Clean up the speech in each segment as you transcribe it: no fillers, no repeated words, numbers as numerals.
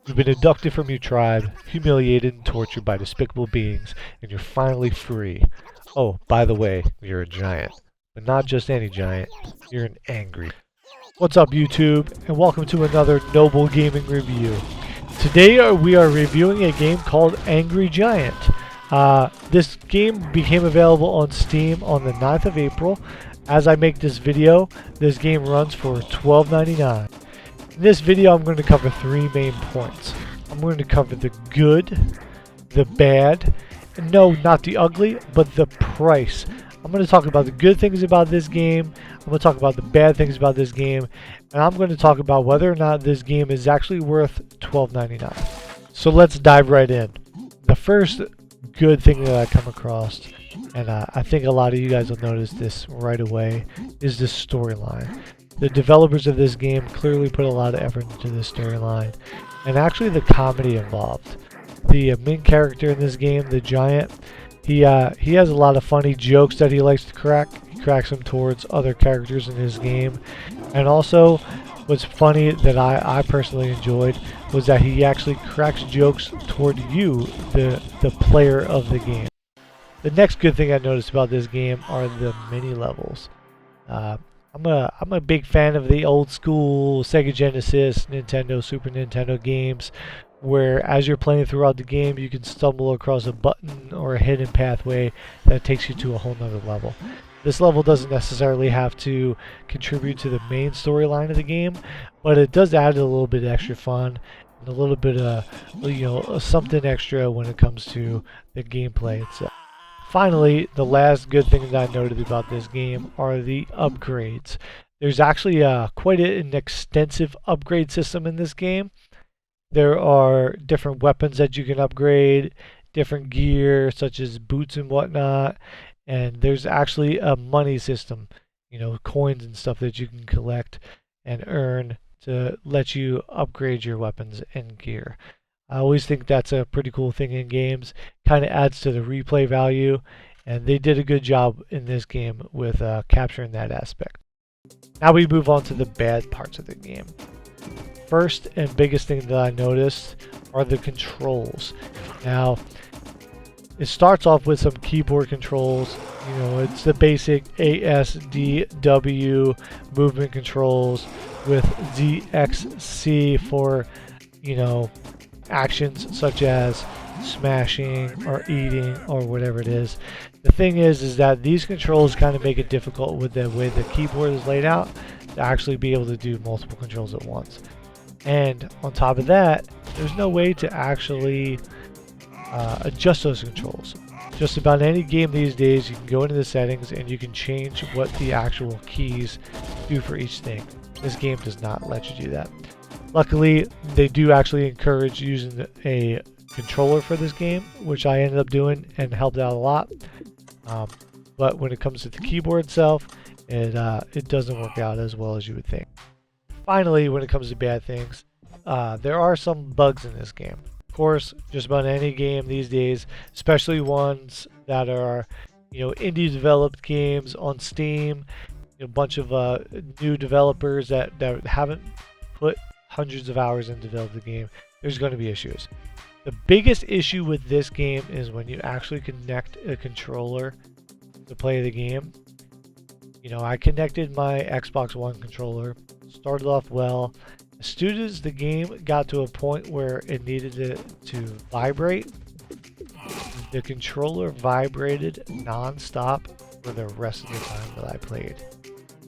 You've been abducted from your tribe, humiliated and tortured by despicable beings, and you're finally free. Oh, by the way, you're a giant. But not just any giant, you're an angry. What's up YouTube, and welcome to another Noble Gaming review. Today we are reviewing a game called Angry Giant. This game became available on Steam on the 9th of April. As I make this video, this game runs for $12.99. In this video I'm going to cover three main points. I'm going to cover the good, the bad, and no, not the ugly, but the price. I'm going to talk about the good things about this game, I'm going to talk about the bad things about this game, and I'm going to talk about whether or not this game is actually worth $12.99. So let's dive right in. The first good thing that I come across, and I think a lot of you guys will notice this right away, is the storyline. The developers of this game clearly put a lot of effort into this storyline, and actually the comedy involved. The main character in this game, the giant, he has a lot of funny jokes that he likes to crack. He cracks them towards other characters in his game, and also what's funny that I personally enjoyed was that he actually cracks jokes toward you, the player of the game. The next good thing I noticed about this game are the mini levels. I'm a big fan of the old school Sega Genesis, Nintendo, Super Nintendo games, where as you're playing throughout the game you can stumble across a button or a hidden pathway that takes you to a whole nother level. This level doesn't necessarily have to contribute to the main storyline of the game, but it does add a little bit extra fun and a little bit of something extra when it comes to the gameplay itself. Finally, the last good thing that I noted about this game are the upgrades. There's actually quite an extensive upgrade system in this game. There are different weapons that you can upgrade, different gear such as boots and whatnot, and there's actually a money system, coins and stuff that you can collect and earn to let you upgrade your weapons and gear. I always think that's a pretty cool thing in games. Kind of adds to the replay value, and they did a good job in this game with capturing that aspect. Now we move on to the bad parts of the game. First and biggest thing that I noticed are the controls. Now, it starts off with some keyboard controls. It's the basic A, S, D, W movement controls with Z, X, C for, actions such as smashing or eating or whatever it is. The thing is that these controls kind of make it difficult with the way the keyboard is laid out to actually be able to do multiple controls at once. And on top of that, there's no way to actually adjust those controls. Just about any game these days, you can go into the settings and you can change what the actual keys do for each thing. This game does not let you do that. Luckily, they do actually encourage using a controller for this game, which I ended up doing and helped out a lot. But when it comes to the keyboard itself, it doesn't work out as well as you would think. Finally, when it comes to bad things, there are some bugs in this game. Of course, just about any game these days, especially ones that are, indie developed games on Steam, a bunch of new developers that haven't put hundreds of hours into developing the game, there's going to be issues. The biggest issue with this game is when you actually connect a controller to play the game. I connected my Xbox One controller, started off well. As soon as the game got to a point where it needed to vibrate, the controller vibrated non-stop for the rest of the time that I played.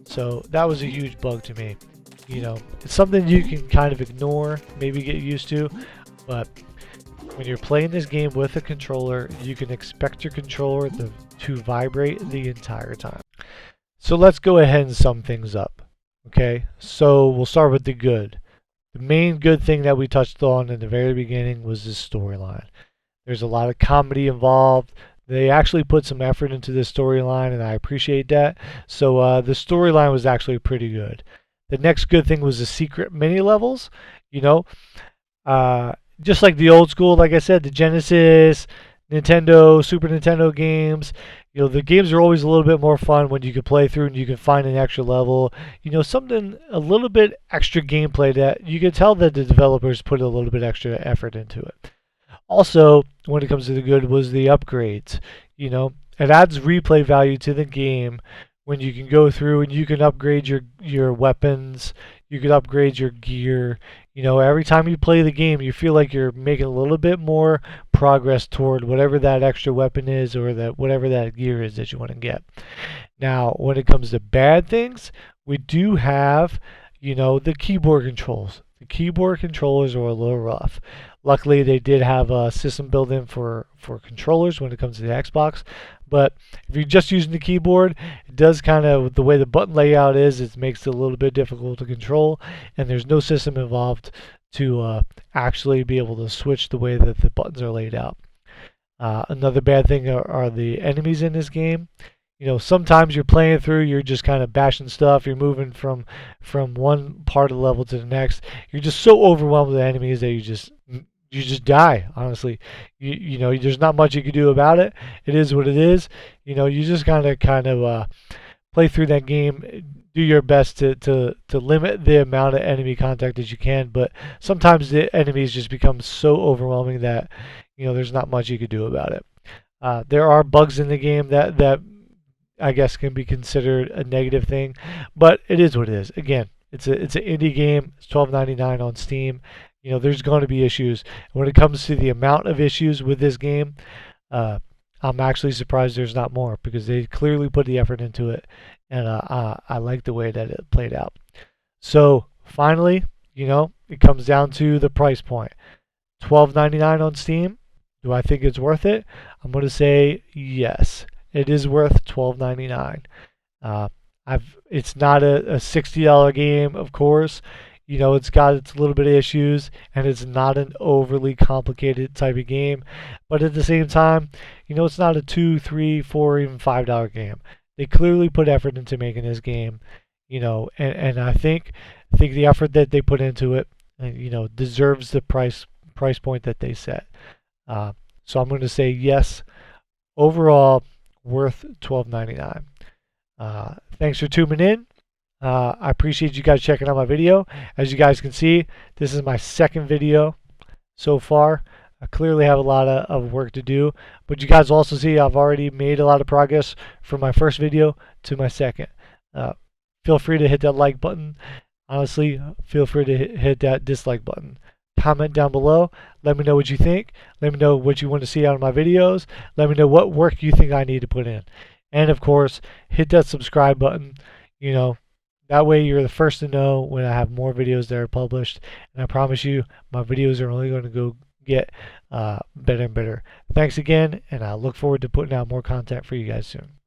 So that was a huge bug to me. It's something you can kind of ignore, maybe get used to, but when you're playing this game with a controller, you can expect your controller to vibrate the entire time. So let's go ahead and sum things up. Okay, so we'll start with the good. The main good thing that we touched on in the very beginning was the storyline. There's a lot of comedy involved. They actually put some effort into this storyline, and I appreciate that. So the storyline was actually pretty good. The next good thing was the secret mini levels. Just like the old school, like I said, the Genesis, Nintendo, Super Nintendo games, You know, the games are always a little bit more fun when you can play through and you can find an extra level. You know, something a little bit extra gameplay that you can tell that the developers put a little bit extra effort into it. Also, when it comes to the good, was the upgrades. You know, it adds replay value to the game when you can go through and you can upgrade your weapons, you can upgrade your gear. You know, every time you play the game, you feel like you're making a little bit more progress toward whatever that extra weapon is or that whatever that gear is that you want to get. Now, when it comes to bad things, we do have, you know, the keyboard controls. The keyboard controllers are a little rough. Luckily, they did have a system built in for controllers when it comes to the Xbox. But if you're just using the keyboard, it does kind of, the way the button layout is, it makes it a little bit difficult to control. And there's no system involved to actually be able to switch the way that the buttons are laid out. Another bad thing are the enemies in this game. You know, sometimes you're playing through, you're just kind of bashing stuff, you're moving from one part of the level to the next. You're just so overwhelmed with enemies that you just die, honestly. You know, there's not much you can do about it. It is what it is. You know, you just kind of play through that game, do your best to limit the amount of enemy contact that you can, but sometimes the enemies just become so overwhelming that, you know, there's not much you can do about it. There are bugs in the game that I guess can be considered a negative thing, but it is what it is. Again, it's an indie game. It's $12.99 on Steam. You know, there's going to be issues. When it comes to the amount of issues with this game, I'm actually surprised there's not more because they clearly put the effort into it, and I like the way that it played out. So finally, you know, it comes down to the price point. $12.99 on Steam. Do I think it's worth it? I'm going to say yes. It is worth $12.99. It's not a $60 game, of course. You know, it's got its little bit of issues, and it's not an overly complicated type of game. But at the same time, you know, it's not a $2, $3, $4, even $5 game. They clearly put effort into making this game, you know, and I think the effort that they put into it, you know, deserves the price point that they set. So I'm going to say yes. Overall, worth $12.99. Thanks for tuning in. I appreciate you guys checking out my video. As you guys can see, this is my second video so far. I clearly have a lot of work to do, but you guys also see I've already made a lot of progress from my first video to my second. Feel free to hit that like button. Honestly, feel free to hit that dislike button. Comment down below. Let me know what you think. Let me know what you want to see out of my videos. Let me know what work you think I need to put in. And of course, hit that subscribe button. You know, that way you're the first to know when I have more videos that are published. And I promise you, my videos are only going to go get better and better. Thanks again, and I look forward to putting out more content for you guys soon.